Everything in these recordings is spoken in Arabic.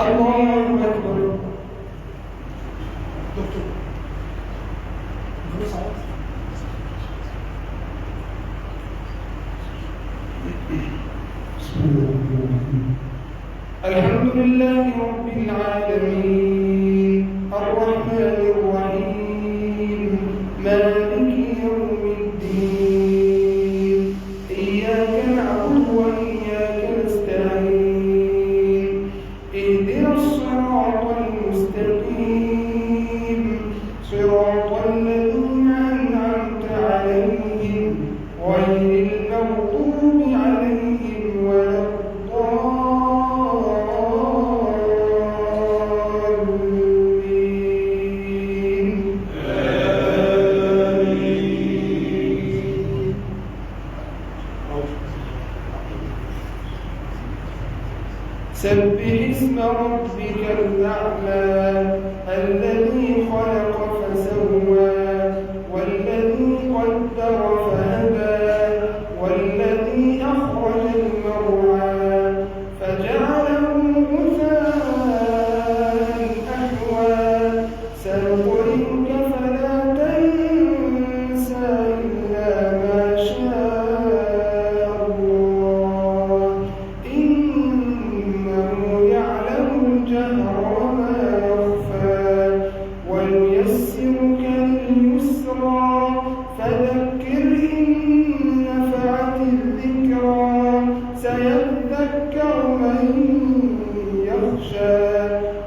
الله أكبر. الحمد لله رب العالمين الرحمن الرحيم مالك يوم الدين إياك نعبد وإياك نستعين اهدنا الصراط المستقيم صراط الذين أنعمت عليهم غير المغضوب عليهم ولا سبح اسم ربك الأعلى الذي خلق فسوى والذي قدر فهدى والذي أخرج المرعى فجعله غثاء أحوى سنقرئك فلا تنسى إلا ما شاء الله إنه يعلم الجهر وما يخفى ونيسرك لليسرى فذكر إن نفعت الذكرى سيذكر من يخشى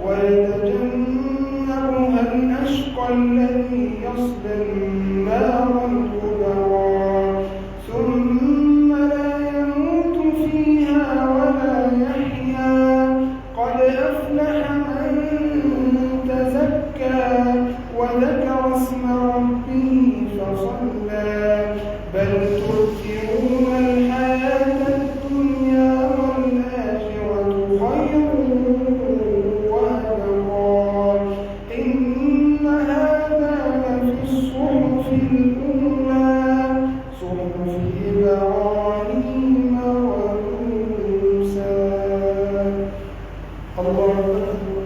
ويتجنبها الأشقى الذي يصلى النار الكبرى ثم لا يموت فيها ولا يحيا قد أفلح من تزكى وذكر اسم ربه فصلى بل تؤثرون الحياة الدنيا والآخرة خير وأبقى إن هذا لفي الصحف الأولى صحف إبراهيم وموسى. الله أكبر.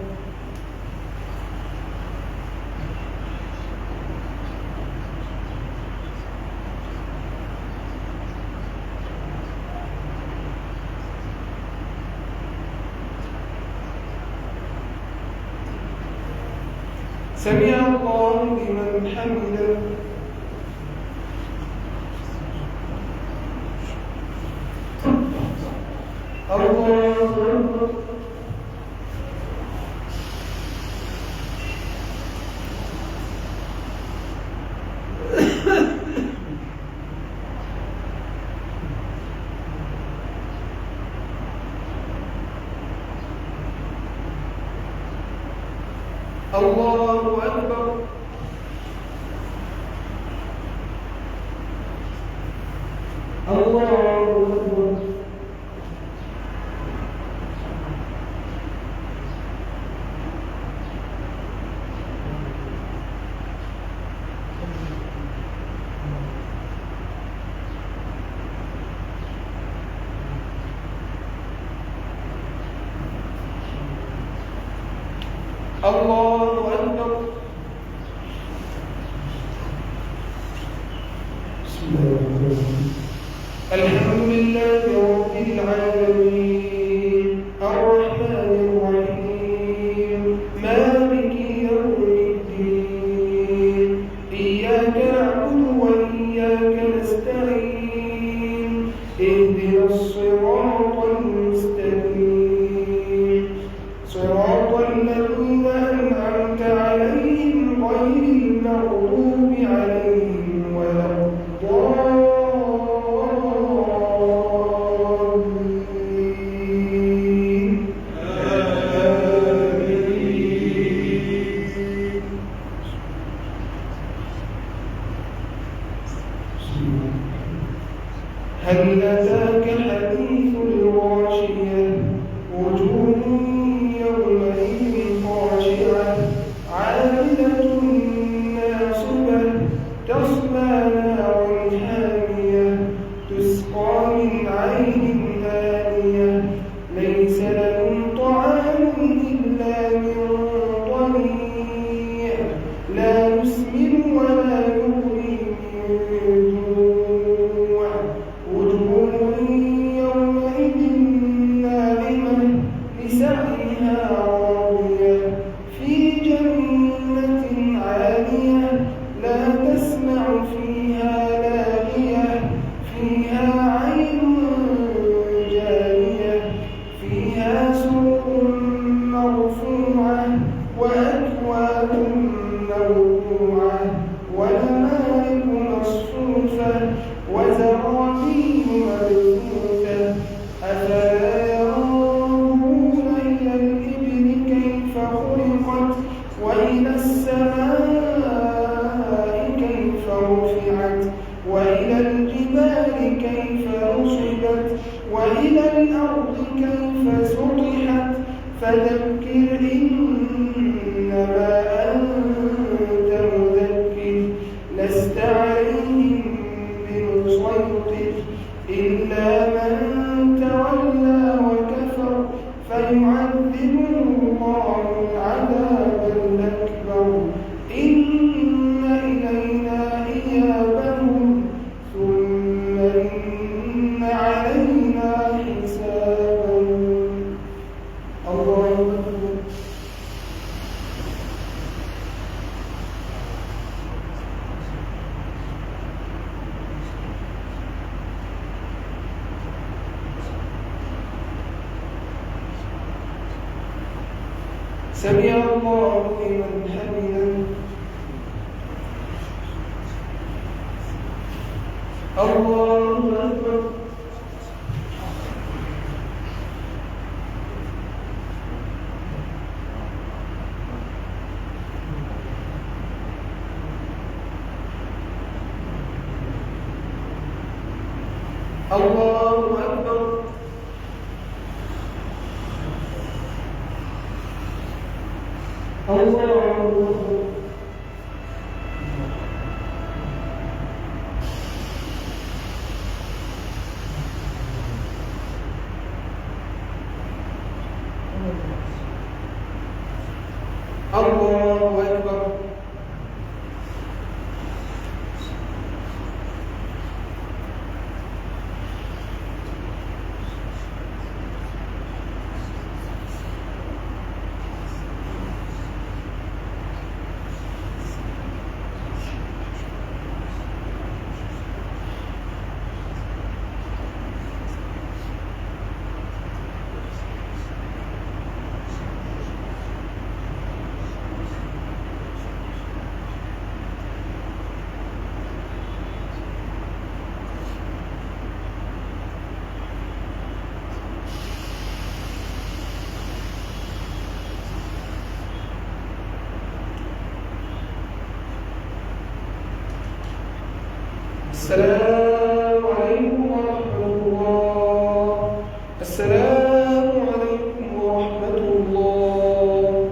سمع الله لمن حمده. الله أكبر. الله أكبر. الله أكبر. الله أكبر. بسم الله الرحمن الرحيم الحمد لله رب العالمين الرحمن الرحيم مالك يوم الدين إياك نعبد وإياك نستعين اهدنا الصراط المستقيم صراط الذين أنعمت عليهم غير المغضوب عليهم ولا الضالين. هل أتاك حديث الغاشية وجوه يومئذ خاشعة عاملة ناصبة تصلى نارا حامية تسقى من عين آنية ليس لهم طعام إلا وزرابي مبثوثة أفلا ينظرون إلى الإبل كيف خلقت وإلى السماء كيف رفعت وإلى الجبال كيف نصبت وإلى الأرض كيف سطحت فذكر إنما أنت مذكر لست عليهم بمسيطر إلا من تولى وكفر فيعذبه الله العذاب الأكبر إن إلينا إيابهم ثم إن علينا حسابهم. الله أكبر. سمع الله لمن حمده. الله أكبر. الله أكبر. الله أكبر. الله أكبر. السلام عليكم ورحمة الله. السلام عليكم ورحمة الله.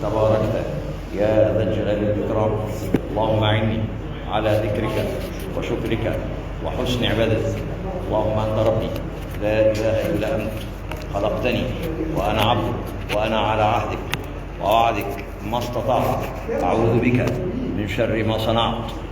تباركت يا ذا الجلال والإكرام. اللهم أعني على ذكرك وشكرك وحسن عبادتك. اللهم أنت ربي لا إله إلا أنت، خلقتني وأنا عبدك وأنا على عهدك ووعدك ما استطعت. أعوذ بك من شر ما صنعت